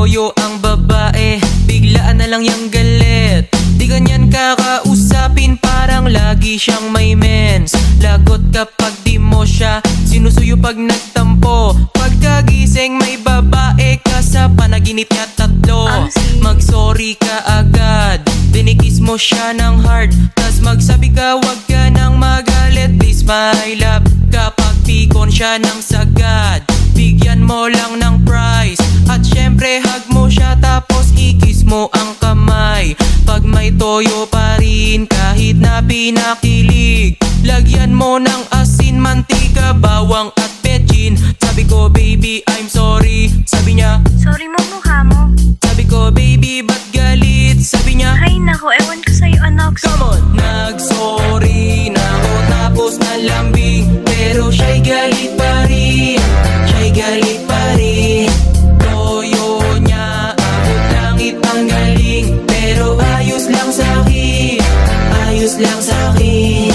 toyo ang babae, biglaan na lang yang galit. Di ganyan kakausapin, parang lagi siyang may mens. Lagot kapag di mo siya sinusuyo pag nagtampo. Pagkagising may babae ka sa panaginip niya tatlo. Mag-sorry ka agad, dinikis mo siya ng hard, tas magsabi ka wag ka nang magalit. Please my love, kapag pikon siya ng sagad, bigyan mo lang ng price. At syempre hug mo siya tapos ikis mo ang kamay. Pag may toyo pa rin kahit na pinakilig, lagyan mo ng asin, mantika, bawang at betchin. Sabi ko baby I'm sorry, sabi niya Sorry mo mukha mo. sabi ko baby ba't galit, sabi niya Ay nako, ewan ko sa'yo anak. come on. Nag-sorry na ako tapos nalambing, pero siya'y galit pa rin, siya'y galit pa rin. Toyo niya abot langit ang galing, pero ayos lang sa'kin, ayos lang sa'kin.